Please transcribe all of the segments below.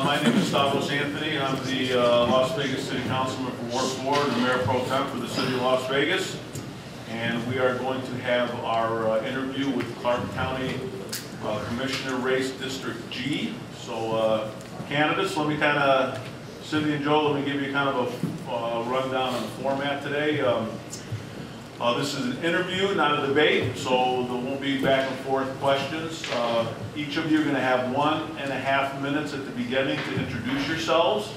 My name is Stavros Anthony. I'm the Las Vegas City Councilman for Ward 4 and the Mayor Pro-tem for the City of Las Vegas. And we are going to have our interview with Clark County Commissioner Race District G. So candidates, let me kind of, Cindy and Joe, let me give you kind of a rundown on the format today. This is an interview, not a debate, so there won't be back and forth questions. Each of you are going to have 1.5 minutes at the beginning to introduce yourselves.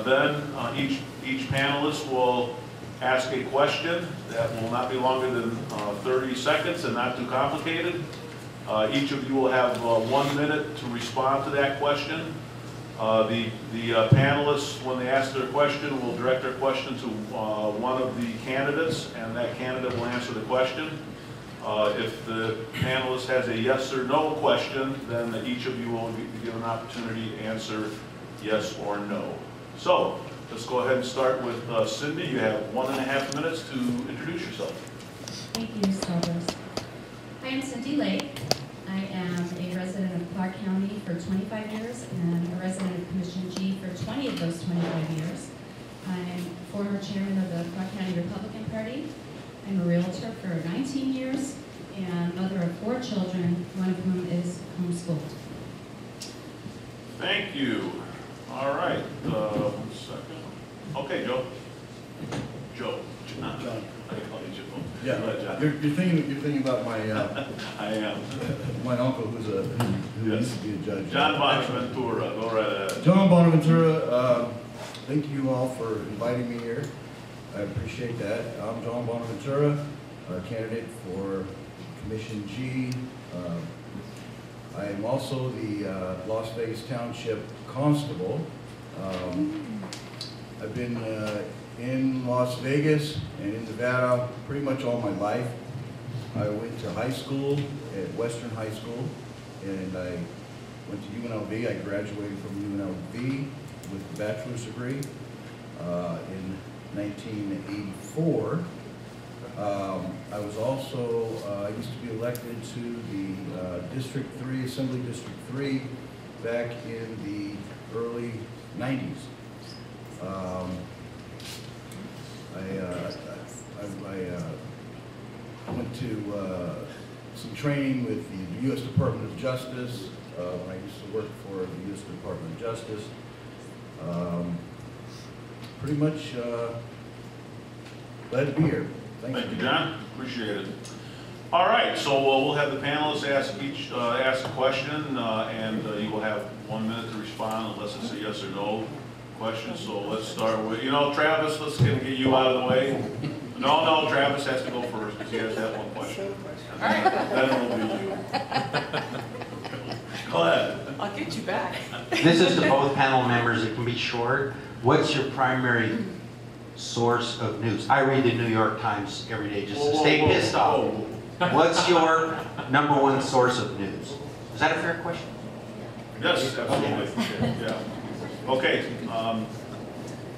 Then each panelist will ask a question that will not be longer than 30 seconds and not too complicated. Each of you will have 1 minute to respond to that question. The panelists, when they ask their question, will direct their question to one of the candidates, and that candidate will answer the question. If the panelist has a yes or no question, then each of you will be given an opportunity to answer yes or no. So let's go ahead and start with Cindy. You have 1.5 minutes to introduce yourself. Thank you, Stavros. I am Cynthia Lake. I am a resident of Clark County for 25 years and a resident of Commission G for 20 of those 25 years. I'm former chairman of the Clark County Republican Party. I'm a realtor for 19 years and mother of 4 children, one of whom is homeschooled. Thank you. All right. 1 second. Okay, Joe. Joe. John. I call you Joe. Yeah, you're thinking about my I am. my uncle who used to be a judge. John Bonaventura, go right ahead. John Bonaventura, thank you all for inviting me here. I appreciate that. I'm John Bonaventura, candidate for Commission G. I am also the Las Vegas Township Constable. I've been in Las Vegas and in Nevada pretty much all my life. I went to high school at Western High School, and I went to UNLV. I graduated from UNLV with a bachelor's degree in 1984. I was also, I used to be elected to the District 3, Assembly District 3 back in the early 90s. I went to some training with the U.S. Department of Justice when I used to work for the U.S. Department of Justice. Pretty much glad to be here. Thank you, John. Appreciate it. All right, so we'll have the panelists ask a question, and you will have 1 minute to respond unless it's a yes or no question. So let's start with, Travis, let's get you out of the way. No, Travis has to go first because he has to have 1 question. All right. Then it'll be you. Go ahead. I'll get you back. This is to both panel members. It can be short. What's your primary source of news? I read the New York Times every day just to stay pissed off. What's your #1 source of news? Is that a fair question? Yes, absolutely. Yeah. Okay.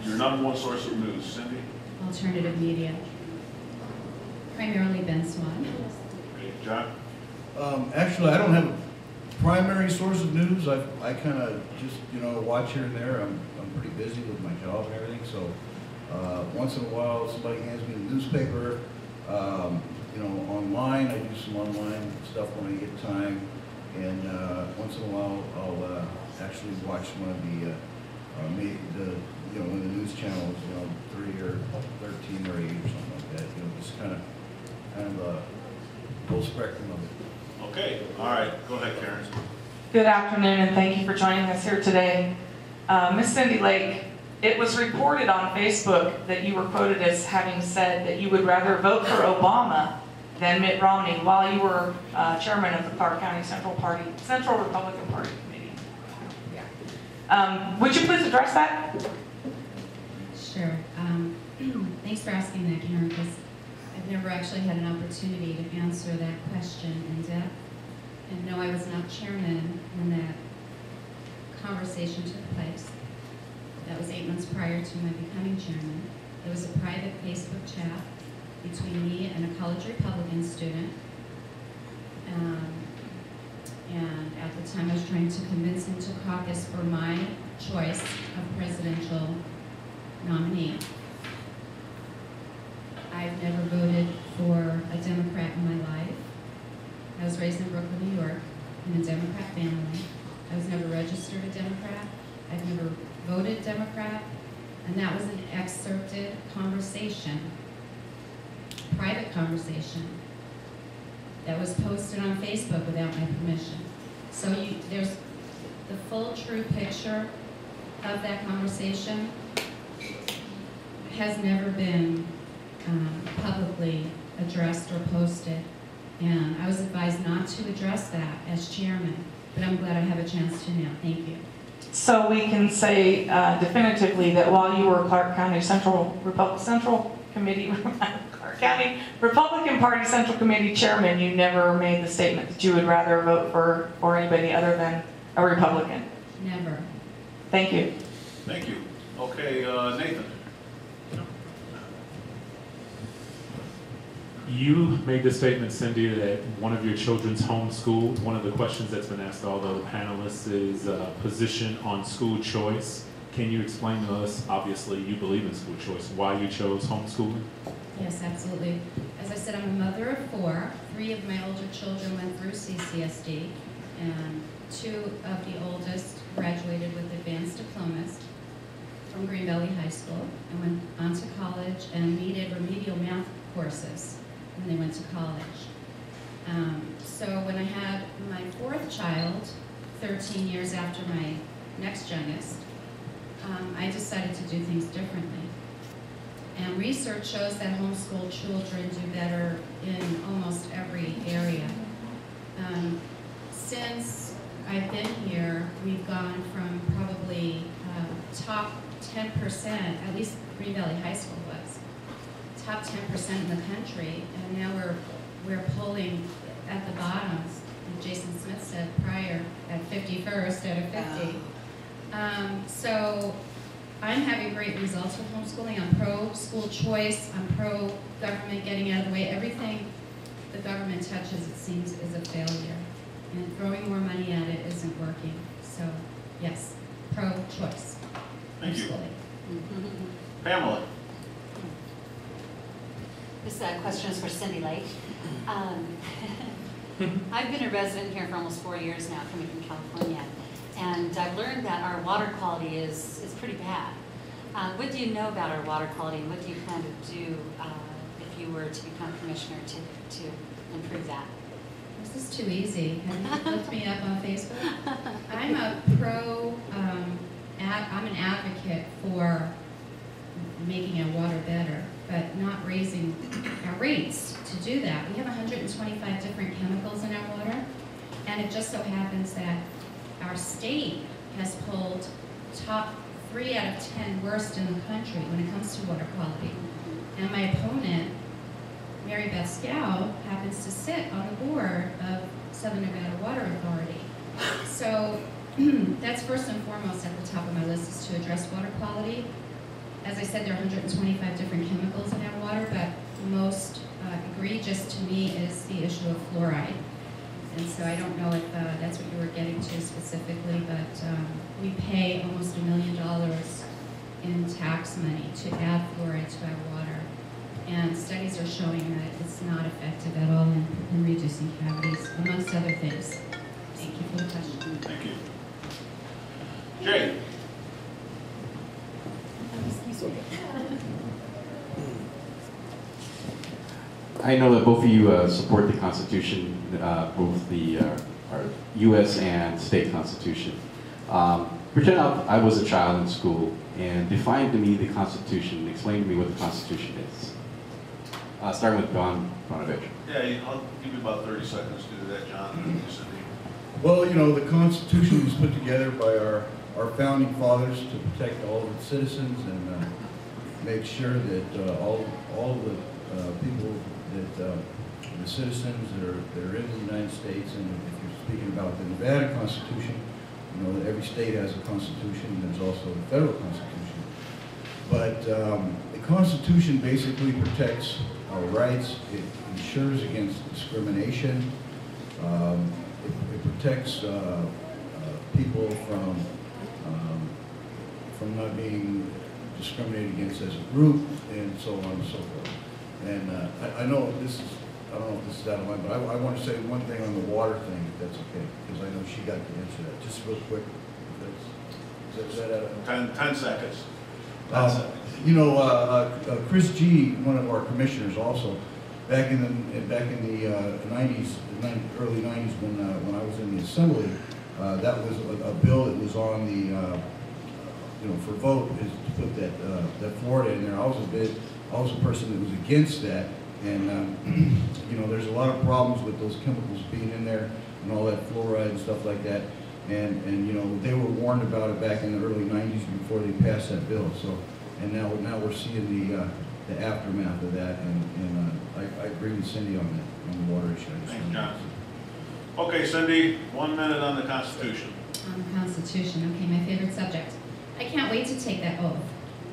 Your #1 source of news, Cindy? Alternative media. Primarily Ben Swan. Okay. John? Actually, I don't have a primary source of news. I kind of just, watch here and there. I'm pretty busy with my job and everything, so once in a while somebody hands me the newspaper. Online, I do some online stuff when I get time, and once in a while I'll actually watch one of the one of the news channels, 3 or 13 or 8 or something like that. Just kind of a full spectrum of it. Okay. All right. Go ahead, Karen. Good afternoon, and thank you for joining us here today. Miss Cindy Lake, it was reported on Facebook that you were quoted as having said that you would rather vote for Obama than Mitt Romney while you were chairman of the Clark County Central Republican Party Committee. Would you please address that? Sure. Thanks for asking that, Karen, because I've never actually had an opportunity to answer that question in depth. And no, I was not chairman when that conversation took place. That was 8 months prior to my becoming chairman. It was a private Facebook chat between me and a college Republican student. And at the time I was trying to convince him to caucus for my choice of presidential nominee. I've never voted for a Democrat in my life. I was raised in Brooklyn, New York, in a Democrat family. I was never registered a Democrat. I've never voted Democrat. And that was an excerpted conversation, private conversation, that was posted on Facebook without my permission. So there's the full true picture of that conversation has never been publicly addressed or posted. And I was advised not to address that as chairman, but I'm glad I have a chance to now. Thank you. So we can say definitively that while you were Clark County Central Committee, Clark County Republican Party Central Committee Chairman, you never made the statement that you would rather vote for anybody other than a Republican. Never. Thank you. Thank you. Okay, Nathan. You made the statement, Cindy, that one of your children's homeschooled. One of the questions that's been asked to all the other panelists is position on school choice. Can you explain to us, obviously you believe in school choice, why you chose homeschooling? Yes, absolutely. As I said, I'm a mother of 4. 3 of my older children went through CCSD, and 2 of the oldest graduated with advanced diplomas from Green Valley High School and went on to college and needed remedial math courses when they went to college. So when I had my 4th child, 13 years after my next youngest, I decided to do things differently. And research shows that homeschool children do better in almost every area. Since I've been here, we've gone from probably top 10%, at least Green Valley High School was, top 10% in the country, and now we're polling at the bottom, as Jason Smith said prior, at 51st out of 50. So I'm having great results with homeschooling. I'm pro-school choice. I'm pro-government getting out of the way. Everything the government touches, it seems, is a failure. And throwing more money at it isn't working. So, yes, pro-choice. Thank you. Homeschooling. Pamela. This question is for Cynthia Lake. I've been a resident here for almost 4 years now, coming from California, and I've learned that our water quality is pretty bad. What do you know about our water quality, and what do you plan to do if you were to become commissioner to improve that? This is too easy. Have you looked me up on Facebook? I'm a I'm an advocate for making our water better, but not raising our rates to do that. We have 125 different chemicals in our water, and it just so happens that our state has pulled top 3 out of 10 worst in the country when it comes to water quality. And my opponent, Mary Beth Scow, happens to sit on the board of Southern Nevada Water Authority. So that's first and foremost at the top of my list, is to address water quality. As I said, there are 125 different chemicals in our water, but most egregious to me is the issue of fluoride. And so I don't know if that's what you were getting to specifically, but we pay almost $1 million in tax money to add fluoride to our water. And studies are showing that it's not effective at all in reducing cavities, amongst other things. Thank you for the question. Thank you. Jay. I know that both of you support the Constitution, both the our U.S. and state Constitution. Pretend I was a child in school and define to me the Constitution, explain to me what the Constitution is. Starting with Bonaventura. Yeah, I'll give you about 30 seconds to do that, John. Well, you know, the Constitution was put together by our founding fathers to protect all of its citizens and make sure that all the people that the citizens that are in the United States, and if you're speaking about the Nevada Constitution, you know that every state has a constitution, and there's also a federal constitution. But the Constitution basically protects our rights. It ensures against discrimination. It protects people from not being discriminated against as a group, and so on and so forth. And I know this is, I don't know if this is out of line, but I want to say one thing on the water thing, if that's okay, because I know she got to answer that. Just real quick. Is that out of 10 seconds. you know, Chris G., one of our commissioners also, back in the 90s, early 90s when I was in the assembly, that was a bill that was on the, for vote, is to put that Florida in there. I was a person that was against that, and there's a lot of problems with those chemicals being in there and all that fluoride and stuff like that. And they were warned about it back in the early 90s before they passed that bill. So, and now we're seeing the aftermath of that, and I agree with Cindy on that, on the water issue. Thanks, John. Okay, Cindy, 1 minute on the Constitution. On the Constitution, okay, my favorite subject. I can't wait to take that oath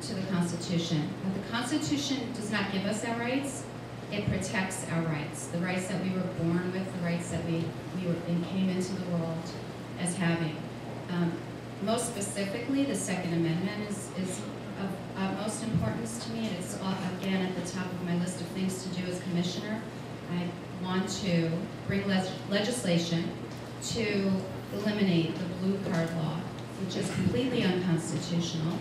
to the Constitution. But the Constitution does not give us our rights, it protects our rights. The rights that we were born with, the rights that we came into the world as having. Most specifically, the Second Amendment is of utmost importance to me, and it's again at the top of my list of things to do as Commissioner. I want to bring legislation to eliminate the blue card law, which is completely unconstitutional.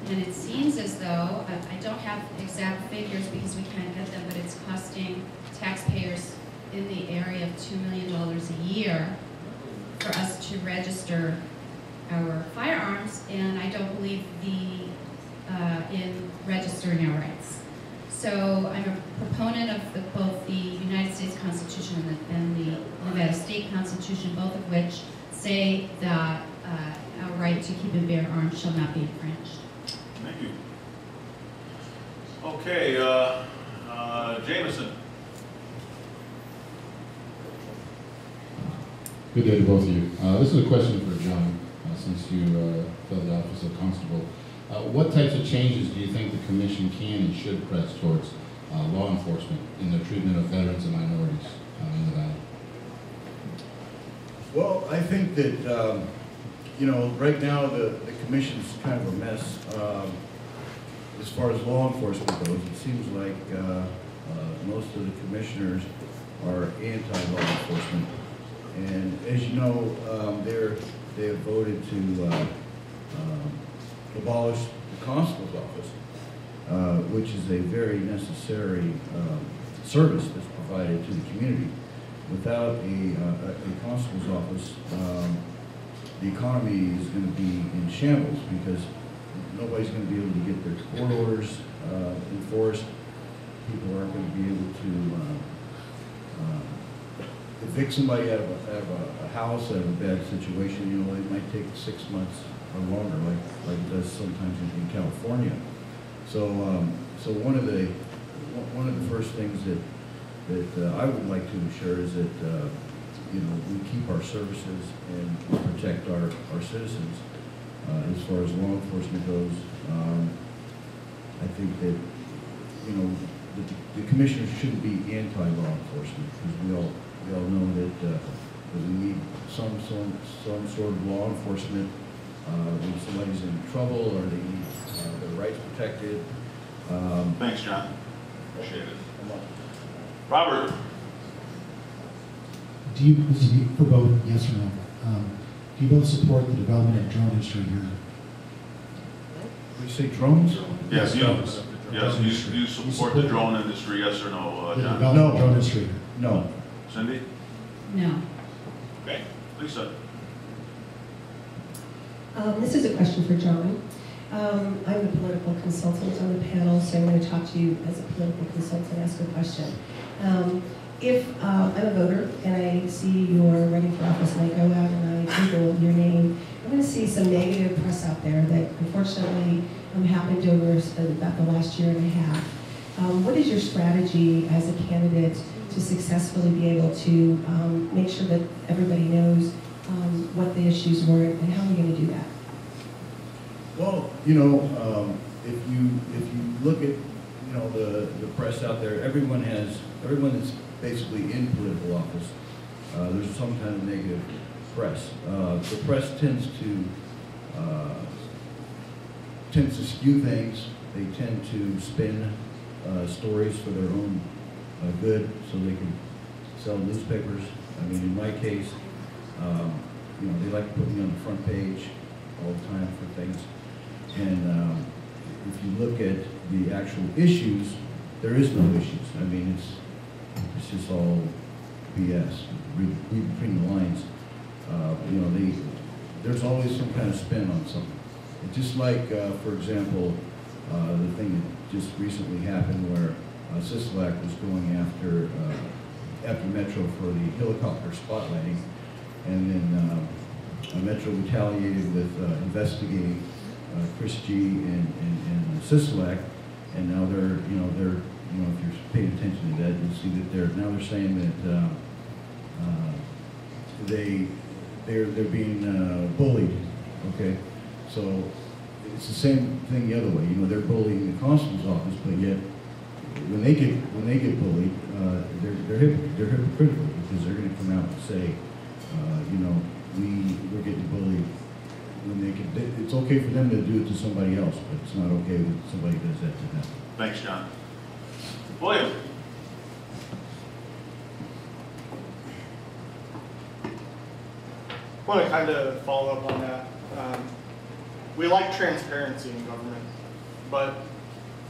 And it seems as though, I don't have exact figures because we can't get them, but it's costing taxpayers in the area of $2 million a year for us to register our firearms, and I don't believe in registering our rights. So I'm a proponent of both the United States Constitution and the Nevada State Constitution, both of which say that our right to keep and bear arms shall not be infringed. Thank you. Okay, Jameson. Good day to both of you. This is a question for John, since you filled the office of Constable. What types of changes do you think the Commission can and should press towards law enforcement in the treatment of veterans and minorities in Nevada? Well, I think that, right now the Commission's kind of a mess as far as law enforcement goes. It seems like most of the commissioners are anti-law enforcement. And as you know, they have voted to abolish the Constable's office, which is a very necessary service that's provided to the community. Without a Constable's office, the economy is going to be in shambles because nobody's going to be able to get their court orders enforced. People aren't going to be able to evict somebody out of a house, out of a bad situation. It might take 6 months or longer, like it does sometimes in California. So one of the first things that I would like to ensure is that we keep our services and protect our citizens. As far as law enforcement goes, I think that the commissioners shouldn't be anti-law enforcement, because we all know that we need some sort of law enforcement when somebody's in trouble or they need their rights protected. Thanks, John. Appreciate it. Robert. Do you, for both, yes or no, do you both support the development of drone industry here? We say drones? Yes, you support the drone industry, yes or no, The John? development of drone industry. No. Cindy? No. Okay, Lisa. This is a question for John. I'm a political consultant on the panel, so I'm going to talk to you as a political consultant, ask a question. If I'm a voter and I see you're running for office and I go out and I Google your name, I'm going to see some negative press out there that unfortunately happened over about the last year and a half. What is your strategy as a candidate to successfully be able to make sure that everybody knows what the issues were and how are you going to do that? Well, if you look at the press out there, everyone that's basically in political office, there's some kind of negative press. The press tends to skew things. They tend to spin stories for their own good, so they can sell newspapers. I mean, in my case, you know, they like to put me on the front page all the time for things. And if you look at the actual issues, there is no issues. I mean, it's just all BS. Read between the lines. You know, there's always some kind of spin on something. It's just like, for example, the thing that just recently happened where Cynthia Lake was going after Metro for the helicopter spotlighting, and then Metro retaliated with investigating Chris G. and Cynthia Lake, and now they're, you know, if you're paying attention to that, you'll see that they're saying that they're being bullied. Okay, so it's the same thing the other way. You know, they're bullying the constable's office, but yet when they get bullied, they're hypocritical, because they're going to come out and say, you know, we're getting bullied. When it's okay for them to do it to somebody else, but it's not okay when somebody does that to them. Thanks, John. William? I want to kind of follow up on that. We like transparency in government, but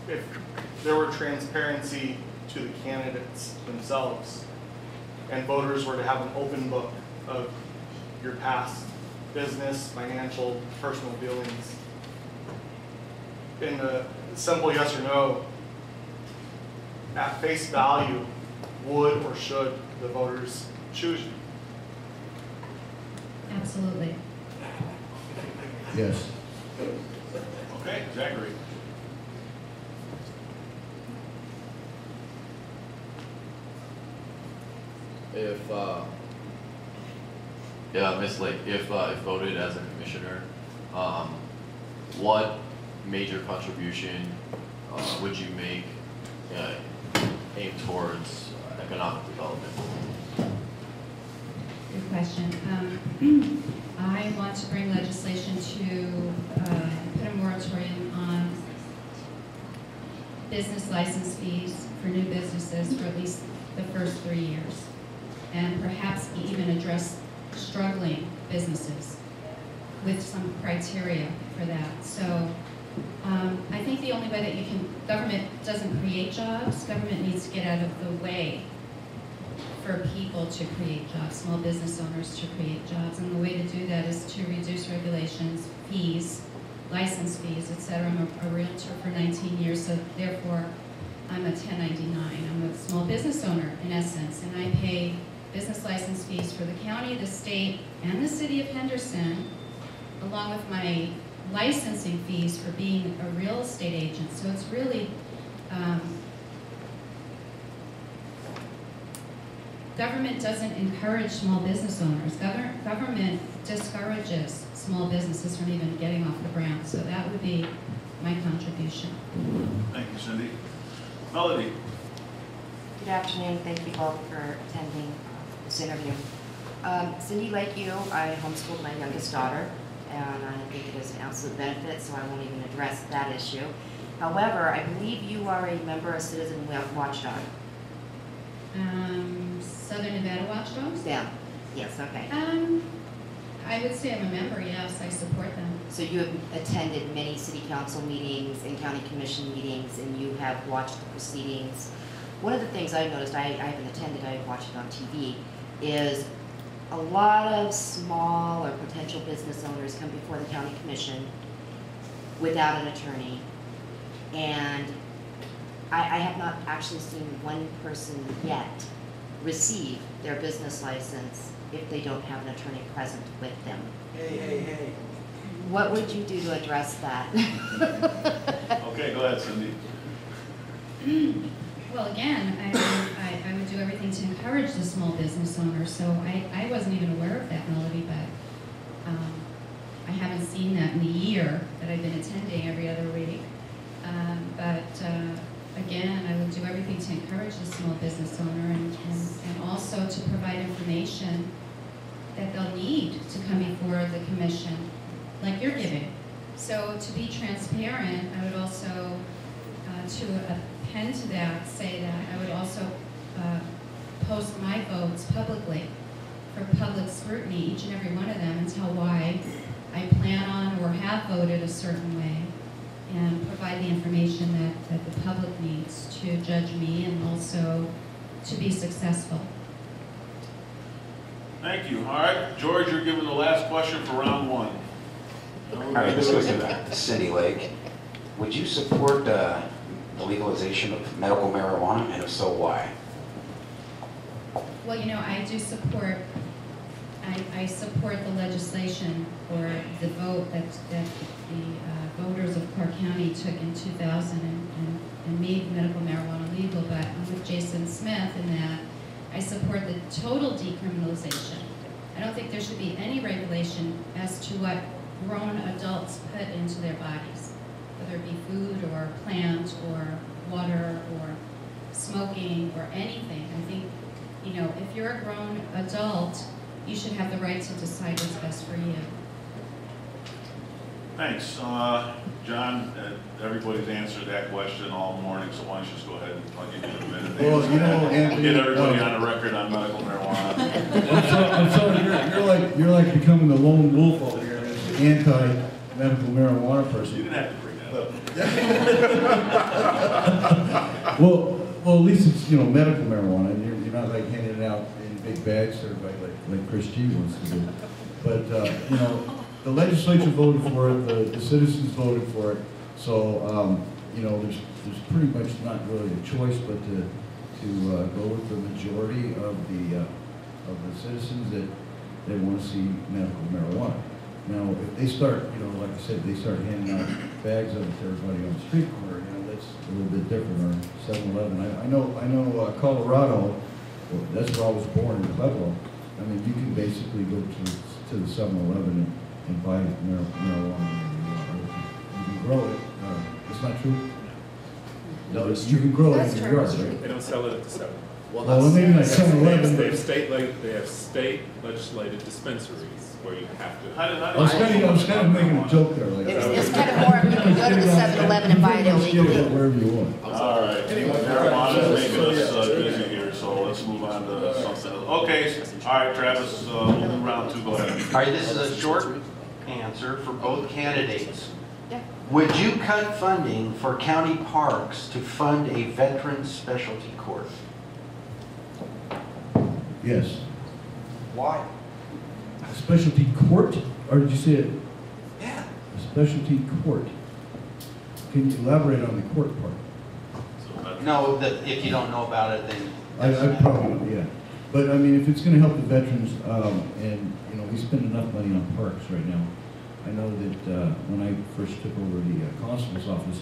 if there were transparency to the candidates themselves, and voters were to have an open book of your past business, financial, personal dealings, in a simple yes or no, at face value, would or should the voters choose you? Absolutely. Yes. Okay, Zachary. Ms. Lake, if voted as a commissioner, what major contribution would you make aimed towards economic development? Good question. I want to bring legislation to put a moratorium on business license fees for new businesses for at least the first 3 years, and perhaps even address struggling businesses with some criteria for that. So I think the only way that government doesn't create jobs, government needs to get out of the way for people to create jobs, small business owners to create jobs. And the way to do that is to reduce regulations, fees, license fees, et cetera. I'm a realtor for 19 years, so therefore I'm a 1099. I'm a small business owner in essence, and I pay business license fees for the county, the state, and the city of Henderson, along with my licensing fees for being a real estate agent. So it's really, government doesn't encourage small business owners. Government discourages small businesses from even getting off the ground. So that would be my contribution. Thank you, Cindy. Melody? Good afternoon. Thank you both for attending this interview. Cindy, like you, I homeschooled my youngest daughter, and I think it is an absolute benefit, so I won't even address that issue. However, I believe you are a member of Citizen Watchdog. Southern Nevada Watchdogs? Yeah. Yes, okay. I would say I'm a member, yes, I support them. So you have attended many city council meetings and county commission meetings, and you have watched the proceedings. One of the things I've noticed, I haven't attended, I've watched it on TV, is a lot of small or potential business owners come before the county commission without an attorney, and I have not actually seen one person yet receive their business license if they don't have an attorney present with them. Hey. What would you do to address that? Okay, go ahead, Cindy. Well, again, I would do everything to encourage the small business owner. So I wasn't even aware of that, Melody, but I haven't seen that in the year that I've been attending every other week. Again, I would do everything to encourage the small business owner and also to provide information that they'll need to come before the commission, like you're giving. So to be transparent, I would also, to append to that, say that I would also post my votes publicly for public scrutiny, each and every one of them, and tell why I plan on or have voted a certain way, and provide the information that the public needs to judge me and also to be successful. Thank you. All right, George, you're given the last question for round one. All right, this goes to Cynthia Lake. Would you support the legalization of medical marijuana, and if so, why? Well, you know, I do support, I support the legislation or the vote that the voters of Clark County took in 2000 and made medical marijuana legal, but I'm with Jason Smith in that I support the total decriminalization. I don't think there should be any regulation as to what grown adults put into their bodies, whether it be food or plant or water or smoking or anything. I think, you know, if you're a grown adult, you should have the right to decide what's best for you. Thanks. John, everybody's answered that question all morning, so why don't you just go ahead and plug in a minute. Well, you know, Anthony, get everybody on the record on medical marijuana. I'm sorry, you're like becoming the lone wolf over here, this anti-medical marijuana person. You didn't have to bring that up. Well, at least it's, you know, medical marijuana, and you're not like handing it out in big bags to everybody like Chris G wants to do. But, you know, the legislature voted for it, the citizens voted for it, so, you know, there's pretty much not really a choice but to go with the majority of the citizens that they want to see medical marijuana. Now, if they start, you know, like I said, they start handing out bags of it to everybody on the street corner, you know, that's a little bit different, or 7-Eleven. I know Colorado, well, that's where I was born, in Pueblo. I mean, you can basically go to the 7-Eleven and buy marijuana. You can grow it. It's not true? No, it's you true. can grow it That's in true. your yard, right? They don't sell it at the 7. Well, maybe like 7-Eleven. They have state legislated dispensaries where you have to. I was kind of making a joke there. Like, It's kind of more, you can go to the 7-Eleven and buy it illegally. Wherever you want. All right. Marijuana is making us busy here, so let's move on to something else. Okay, all right, Travis, we'll do round 2, go ahead. All right, this is a short answer for both candidates. Yeah. Would you cut funding for county parks to fund a veterans specialty court? Yes. Why? A specialty court, or did you say it? Yeah. A specialty court. Can you elaborate on the court part? No, if you don't know about it, then. I probably, yeah. But I mean, if it's going to help the veterans, and you know, we spend enough money on parks right now. I know that when I first took over the constable's office,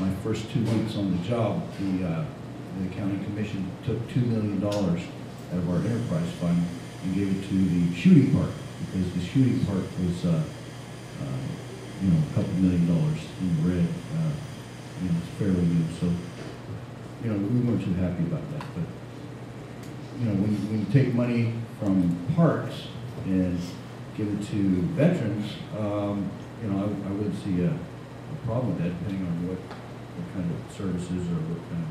my first 2 weeks on the job, the county commission took $2 million out of our enterprise fund and gave it to the shooting park, because the shooting park was, you know, a couple $1 million in the red. You know, it's fairly new, so you know, we weren't too happy about that. But you know, when you take money from parks and give it to veterans, you know, I would see a problem with that, depending on what kind of services or what kind of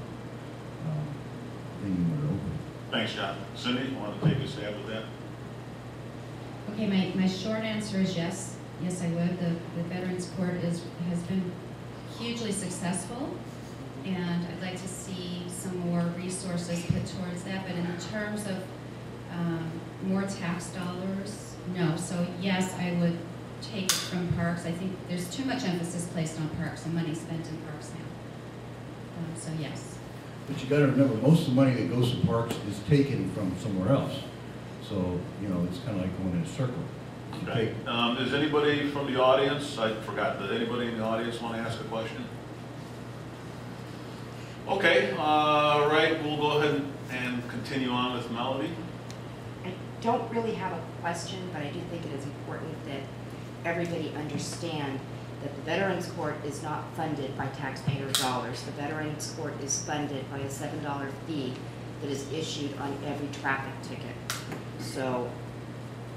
thing you want to open. Thanks, John. Cindy, you want to take a stab at that? Okay, my short answer is yes. Yes, I would. The Veterans Court has been hugely successful, and I'd like to see some more resources put towards that. But in terms of more tax dollars, no. So yes, I would take it from parks. I think there's too much emphasis placed on parks and money spent in parks now. So yes. But you got to remember, most of the money that goes to parks is taken from somewhere else. So, you know, it's kind of like going in a circle. Okay. Does anybody from the audience, I forgot, did anybody in the audience want to ask a question? Okay, right, we'll go ahead and continue on with Melody. I don't really have a question, but I do think it is important that everybody understand that the Veterans Court is not funded by taxpayer dollars. The Veterans Court is funded by a $7 fee that is issued on every traffic ticket. So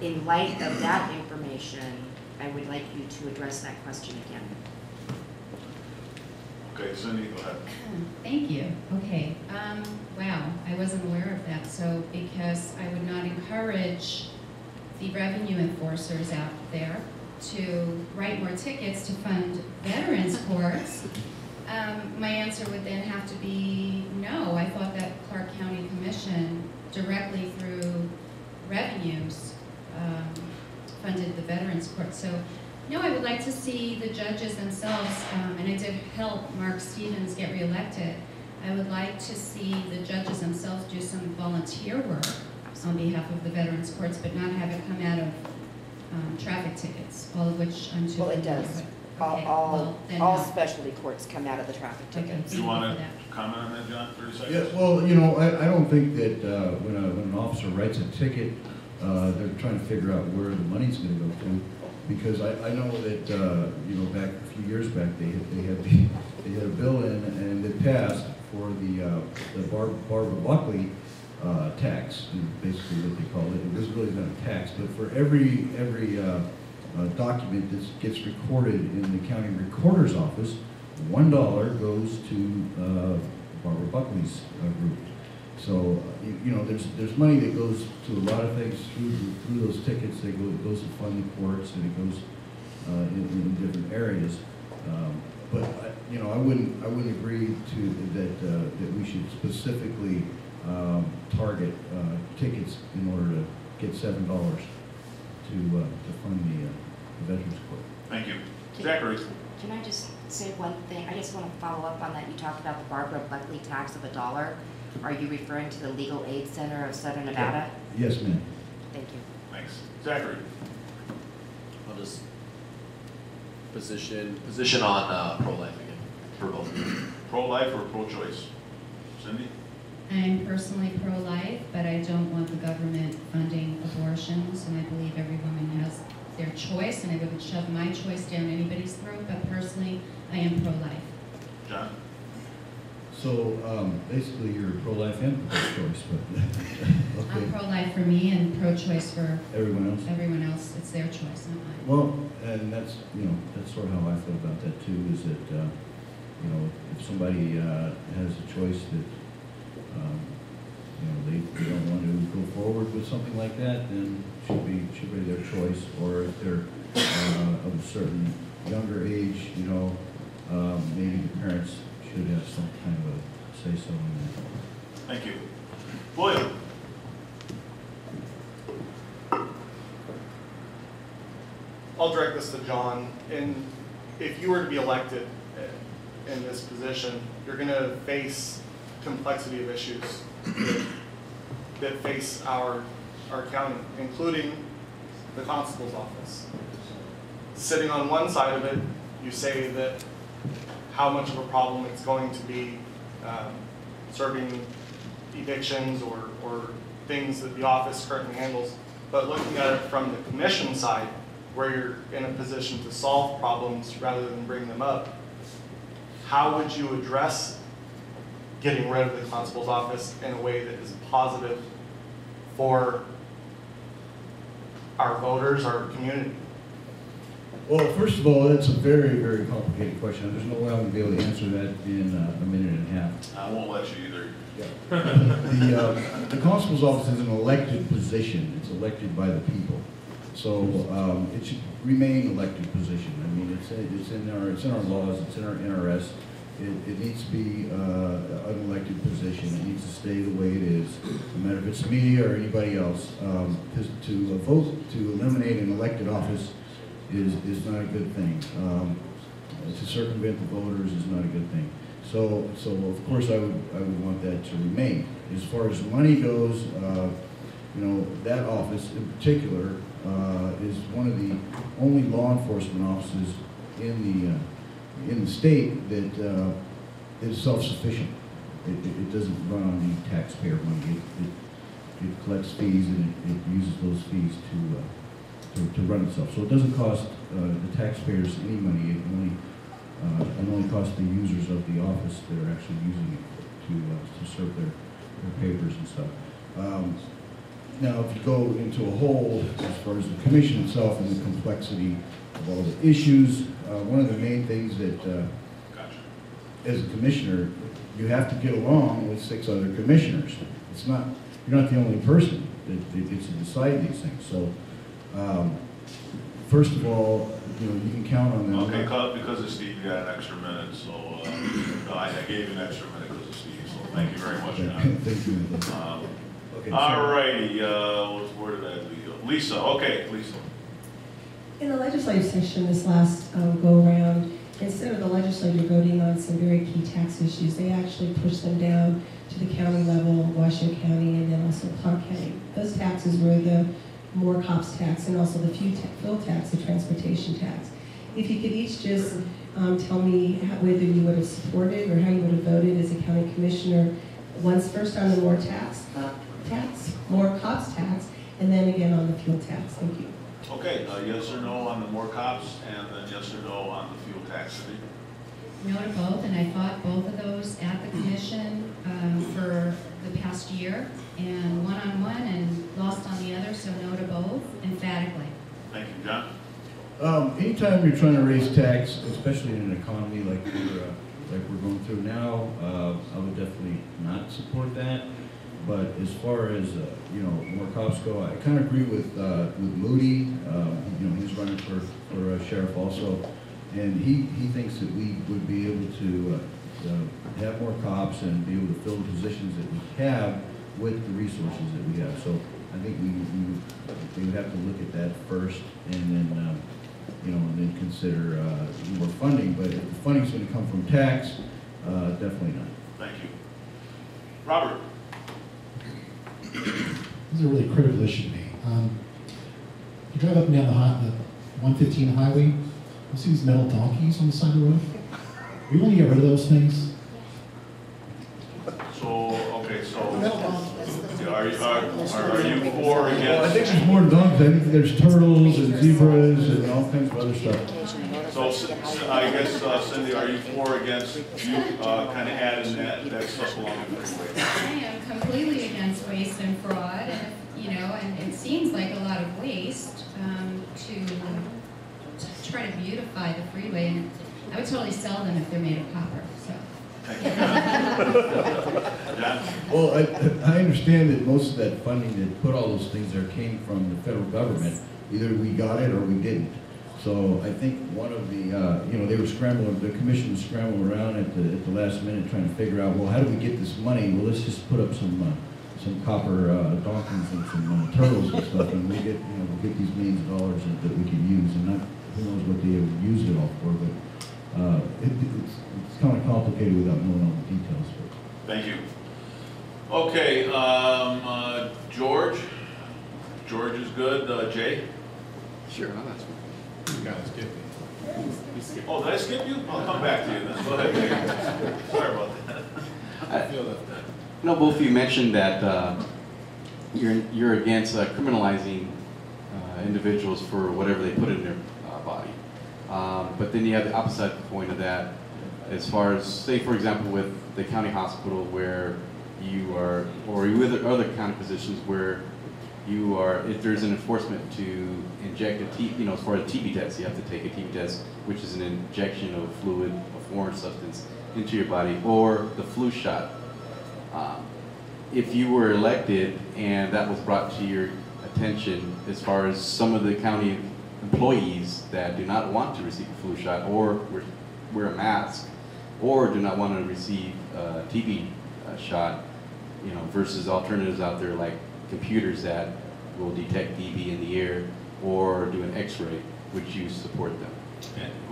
in light of that information, I would like you to address that question again. Okay, Cindy, go ahead. Thank you. Okay. Wow, I wasn't aware of that. So because I would not encourage the revenue enforcers out there to write more tickets to fund veterans courts, my answer would then have to be no. I thought that Clark County Commission directly through revenues funded the veterans court. So no, I would like to see the judges themselves, and I did help Mark Stevens get reelected. I would like to see the judges themselves do some volunteer work on behalf of the veterans courts, but not have it come out of traffic tickets, all of which I'm too Well, it familiar does. with. Okay, well, then All no. specialty courts come out of the traffic Okay. tickets. Do you want to comment on that, John, 30 seconds? Yeah, well, you know, I don't think that when an officer writes a ticket, they're trying to figure out where the money's going to go to. Because I know that, you know, back a few years back, they had a bill in and it passed for the Barbara Buckley tax, is basically what they call it. It was really not a tax, but for every document that gets recorded in the county recorder's office, $1 goes to Barbara Buckley's group. So you know, there's money that goes to a lot of things through those tickets. It goes to fund the courts, and it goes in different areas. But you know, I wouldn't agree to that we should specifically target tickets in order to get $7 to fund the Veterans Court. Thank you. Zachary. Can I just say one thing? I just want to follow up on that. You talked about the Barbara Buckley tax of $1. Are you referring to the Legal Aid Center of Southern Nevada? Yes, ma'am. Thank you. Thanks. Zachary. I'll just position on pro-life again, for both. Pro-life or pro-choice? Cindy? I'm personally pro-life, but I don't want the government funding abortions, and I believe every woman has their choice, and I wouldn't shove my choice down anybody's throat, but personally, I am pro-life. John? So basically, you're pro-life and pro-choice, but okay. I'm pro-life for me and pro-choice for Everyone else? everyone else. It's their choice, not mine. Well, and that's, you know, that's sort of how I feel about that too, is that, you know, if somebody has a choice that, you know, they don't want to go forward with something like that, then should be their choice. Or if they're of a certain younger age, you know, maybe the parents should have some kind of a say-so in that. Thank you. William? I'll direct this to John. And if you were to be elected in this position, you're going to face complexity of issues that face our county, including the Constable's office. Sitting on one side of it, you say that how much of a problem it's going to be serving evictions or things that the office currently handles. But looking at it from the commission side, where you're in a position to solve problems rather than bring them up, how would you address getting rid of the Constable's office in a way that is positive for our voters, our community? Well, first of all, that's a very, very complicated question. There's no way I'm going to be able to answer that in a minute and a half. I won't let you either. The Constable's office is an elected position. It's elected by the people. So it should remain an elected position. I mean, it's in our laws, it's in our NRS. It needs to be an elected position. It needs to stay the way it is, no matter if it's me or anybody else. To vote to eliminate an elected office is not a good thing. To circumvent the voters is not a good thing. So of course I would want that to remain. As far as money goes, you know, that office in particular is one of the only law enforcement offices in the state that is self-sufficient. It doesn't run on the taxpayer money. It collects fees and it uses those fees to run itself. So it doesn't cost the taxpayers any money. It only costs the users of the office that are actually using it to serve their papers and stuff. Now, if you go into a whole, as far as the commission itself and the complexity of all the issues, one of the main things that, as a commissioner, you have to get along with 6 other commissioners. It's not, you're not the only person that gets to decide these things. So, first of all, you know, you can count on them. Okay, because of Steve, you got an extra minute, so no, I gave you an extra minute because of Steve, so thank you very much, John. Thank you. Okay, all righty, where did I leave? Lisa, okay, Lisa. In the legislative session this last go-around, instead of the legislature voting on some very key tax issues, they actually pushed them down to the county level, Washoe County, and then also Clark County. Those taxes were the more cops tax and also the fuel tax, the transportation tax. If you could each just tell me whether you would have supported or how you would have voted as a county commissioner, first on the more cops tax, and then again on the fuel tax. Thank you. Okay, yes or no on the more cops, and then yes or no on the fuel tax. No to both, and I fought both of those at the commission for the past year, and one on one and lost on the other, so no to both, emphatically. Thank you, John. Anytime you're trying to raise tax, especially in an economy like we're going through now, I would definitely not support that. But as far as you know, more cops go, I kind of agree with Moody. You know, he's running for sheriff also, and he thinks that we would be able to have more cops and be able to fill the positions that we have with the resources that we have. So I think we would have to look at that first, and then you know, and then consider more funding. But if the funding's going to come from tax, definitely not. Thank you, Robert. This is a really critical issue to me. You drive up and down the 115 highway, you see these metal donkeys on the side of the road. We want to get rid of those things. So, okay, so are you for or against? I think there's more than donkeys. I think there's turtles and zebras and all kinds of other stuff. So I guess, Cindy, are you for or against you kind of adding that stuff along the freeway? I am completely against waste and fraud, and you know, and it seems like a lot of waste to try to beautify the freeway, and I would totally sell them if they're made of copper. So. John? Well, I understand that most of that funding that put all those things there came from the federal government. Either we got it or we didn't. So I think one of the, you know, they were scrambling, the commission was scrambling around at the last minute trying to figure out, well, how do we get this money? Well, let's just put up some copper donkeys and some turtles and stuff, and we'll get these millions of dollars that we can use. And who knows what they would use it all for, but it's kind of complicated without knowing all the details. Thank you. Okay, George. George is good. Jay? Sure, no, that's fine. You gotta skip me. Oh, did I skip you? I'll come back to you then. Go ahead, Jay. Sorry about that. I feel that. No, both of you mentioned that you're against criminalizing individuals for whatever they put in their body. But then you have the opposite point of that, as far as, say, for example, with the county hospital where you are, or with other county positions where you are, if there's an enforcement to inject as far as TB test, you have to take a TB test, which is an injection of fluid, a foreign substance, into your body, or the flu shot. If you were elected and that was brought to your attention, as far as some of the county employees that do not want to receive a flu shot or wear a mask or do not want to receive a TB shot, versus alternatives out there like computers that will detect TB in the air or do an X-ray, would you support them?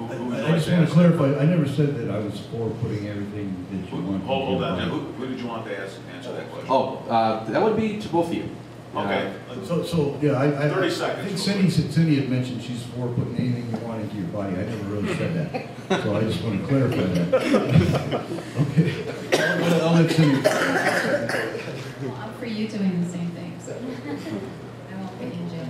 I just want to clarify, I never said that I was for putting everything that you want. Hold on, who did you want to answer that question? Oh, that would be to both of you. Okay. So yeah, 30 seconds. I think Cindy had mentioned she's for putting anything you want into your body. I never really said that. So I just want to clarify that. Okay. I'll let Cindy. Well, I'm for you doing the same thing, so I won't be in jail.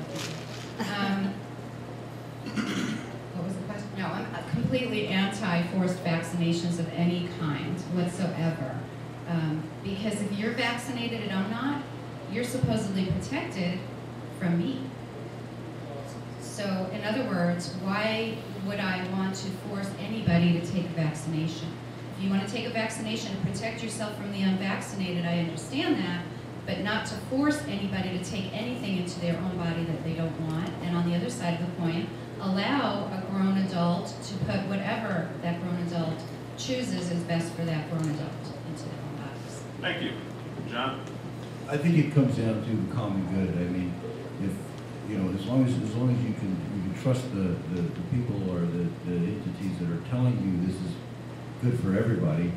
What was the question? No, I'm completely anti-forced vaccinations of any kind whatsoever. Because if you're vaccinated and I'm not, you're supposedly protected from me. So, in other words, why would I want to force anybody to take a vaccination? If you want to take a vaccination to protect yourself from the unvaccinated, I understand that, but not to force anybody to take anything into their own body that they don't want. And on the other side of the coin, allow a grown adult to put whatever that grown adult chooses is best for that grown adult into their own bodies. Thank you. John? I think it comes down to the common good. I mean, if, you know, as long as you can trust the people or the entities that are telling you this is good for everybody,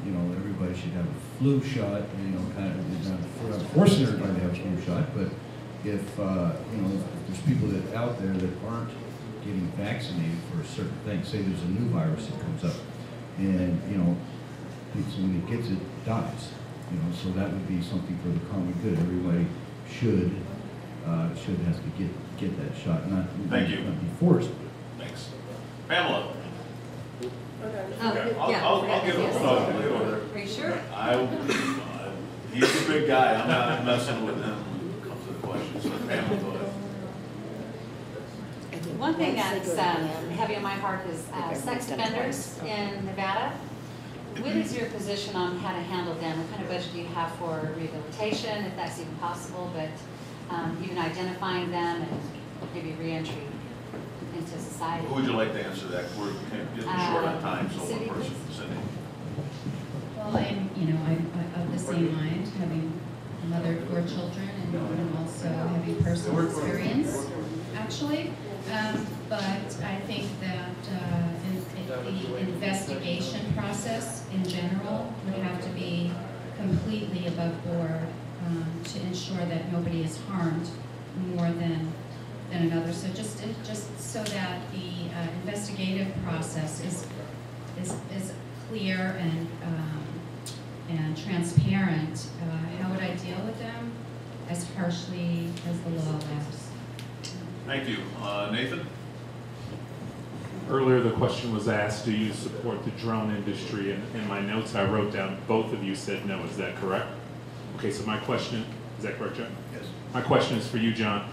you know, everybody should have a flu shot, you know, kind of, not forcing everybody to have a flu shot, but if, you know, if there's people that out there that aren't getting vaccinated for a certain thing, say there's a new virus that comes up, and, you know, when it gets it, dies, you know, so that would be something for the common good. Everybody should have to get that shot, not be forced. Thanks. Pamela? I'll give it Are you sure? He's a big guy. I'm not messing with him when it comes to the questions. So Pamela, go ahead. One thing that's heavy on my heart is sex offenders in Nevada. What is your position on how to handle them? What kind of budget do you have for rehabilitation, if that's even possible, but even identifying them and maybe reentry into society? Who would you like to answer that? We're getting short on time, so one person. Cindy. Well, I'm of the same mind, having mothered 4 children, and I'm also having personal experience, actually. But I think that the investigation process in general would have to be completely above board to ensure that nobody is harmed more than another. So just so that the investigative process is clear and transparent, how would I deal with them? As harshly as the law allows. Thank you. Nathan? Earlier, the question was asked, do you support the drone industry? And in my notes, I wrote down both of you said no. Is that correct? Okay, so my question, is that correct, John? Yes. My question is for you, John.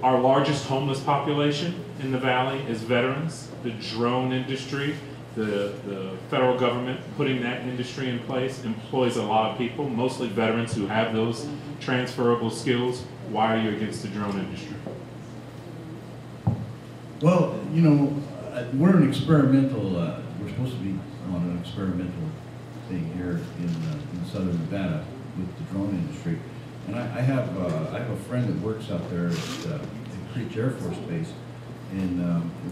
Our largest homeless population in the valley is veterans. The drone industry, the federal government putting that industry in place employs a lot of people, mostly veterans who have those transferable skills. Why are you against the drone industry? Well, you know, we're an experimental, we're supposed to be on an experimental thing here in southern Nevada with the drone industry. And I have a friend that works out there at Creech Air Force Base, and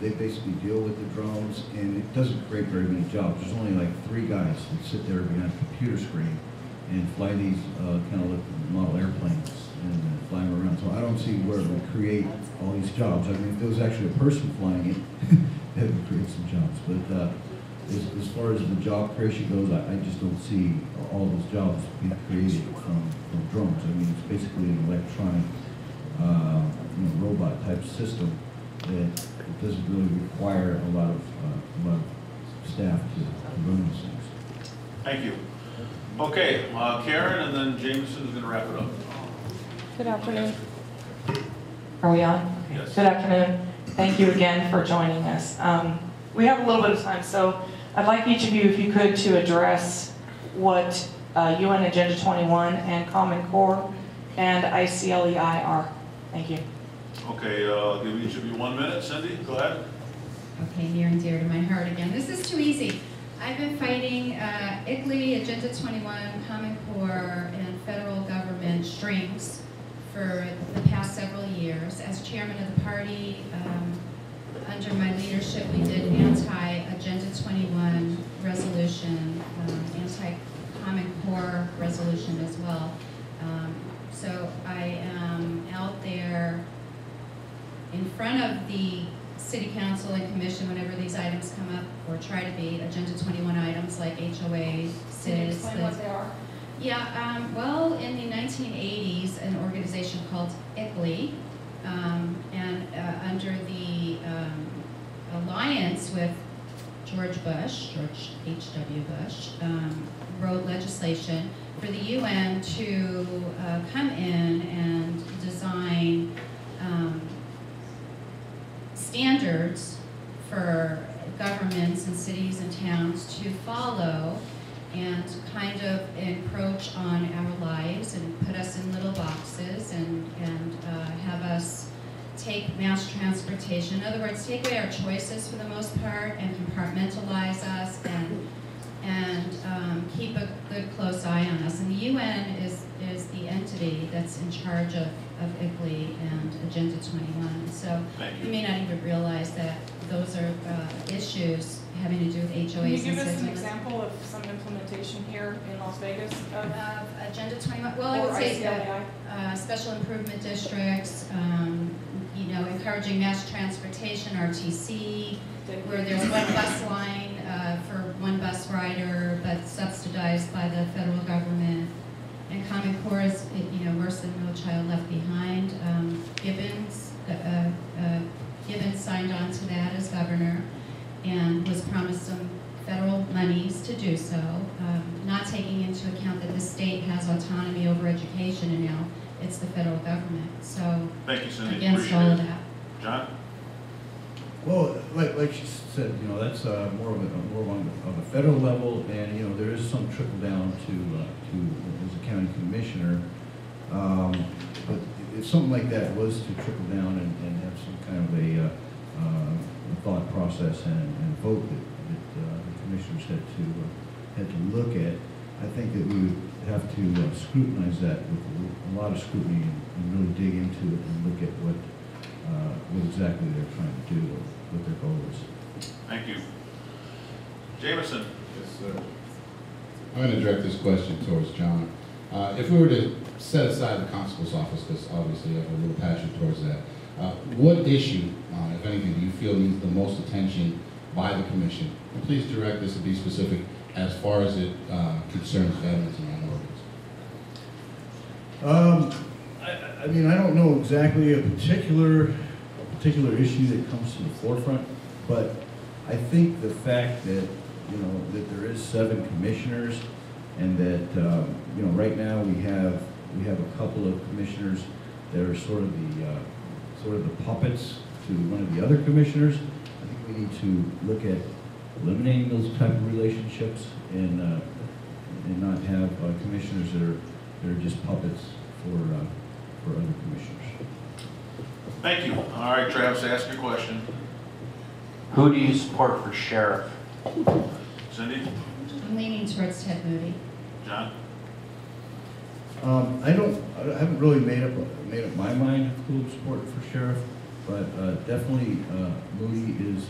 they basically deal with the drones, and it doesn't create very many jobs. There's only like 3 guys that sit there behind a computer screen and fly these kind of like model airplanes and fly them around. So I don't see where it would create all these jobs. I mean, if there was actually a person flying it, that would create some jobs. But as far as the job creation goes, I just don't see all those jobs being created from drones. I mean, it's basically an electronic, you know, robot type system that it doesn't really require a lot of staff to run these things. Thank you. Okay, Karen, and then Jameson's going to wrap it up. Good afternoon. Are we on? Yes. Good afternoon. Thank you again for joining us. We have a little bit of time, so I'd like each of you, if you could, to address what UN Agenda 21 and Common Core and ICLEI are. Thank you. Okay, I'll give each of you 1 minute. Cindy, go ahead. Okay, near and dear to my heart again. This is too easy. I've been fighting ICLEI, Agenda 21, Common Core, and federal government strings for the past several years. As chairman of the party, under my leadership, we did anti-Agenda 21 resolution, anti-Common Core resolution as well. So I am out there in front of the City Council and Commission whenever these items come up, or try to be, Agenda 21 items like HOA, CIS. Can you explain what they are? Yeah, well, in the 1980s, an organization called ICLEI, and under the alliance with George H.W. Bush, wrote legislation for the UN to come in and design standards for governments and cities and towns to follow and kind of encroach on our lives and put us in little boxes and have us take mass transportation. In other words, take away our choices for the most part and compartmentalize us and keep a good close eye on us. And the UN is the entity that's in charge of ICLEI and Agenda 21. So you may not even realize that those are issues having to do with HOAs. Can you give and us an city example of some implementation here in Las Vegas of Agenda 21? Well, I would say special improvement districts, you know, encouraging mass transportation, RTC, where there's one bus line for one bus rider, but subsidized by the federal government. And Common Core is, you know, worse than No Child Left Behind. Gibbons signed on to that as governor and was promised some federal monies to do so, not taking into account that the state has autonomy over education and now it's the federal government. So thank you, Cindy. Against Appreciate all of it. that. John? Well, like she said, you know, that's more of a federal level, and you know, there is some trickle down to as a county commissioner. But if something like that was to trickle down and have some kind of a thought process and vote that the commissioners had to look at, I think that we would have to scrutinize that with a lot of scrutiny and really dig into it and look at what exactly they're trying to do, what their goal is. Thank you. Jameson. Yes, sir. I'm going to direct this question towards John. If we were to set aside the constable's office, because obviously you have a little passion towards that, what issue, if anything, do you feel needs the most attention by the commission? And please direct this to be specific as far as it concerns veterans and minorities. I mean, I don't know exactly a particular issue that comes to the forefront, but I think the fact that, you know, that there is 7 commissioners and that, you know, right now we have a couple of commissioners that are sort of the puppets to one of the other commissioners. I think we need to look at eliminating those type of relationships and not have commissioners that are just puppets for other commissioners. Thank you. All right, Travis, ask your question. Who do you support for sheriff? Cindy? I'm leaning towards Ted Moody. John? I haven't really made up my mind who to support for sheriff, but definitely Moody is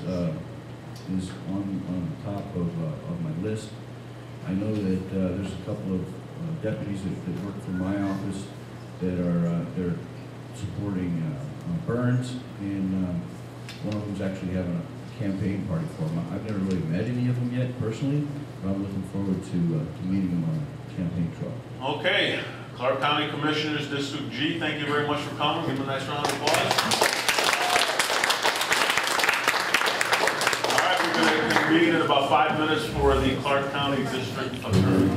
on the top of my list. I know that there's a couple of deputies that work for my office that are they're supporting Burns, and one of them's actually having a campaign party for him. I've never really met any of them yet personally, but I'm looking forward to meeting them on a campaign trail. Okay, Clark County Commissioners District G, thank you very much for coming. Give them a nice round of applause. All right, we're going to convene in about 5 minutes for the Clark County District Attorney.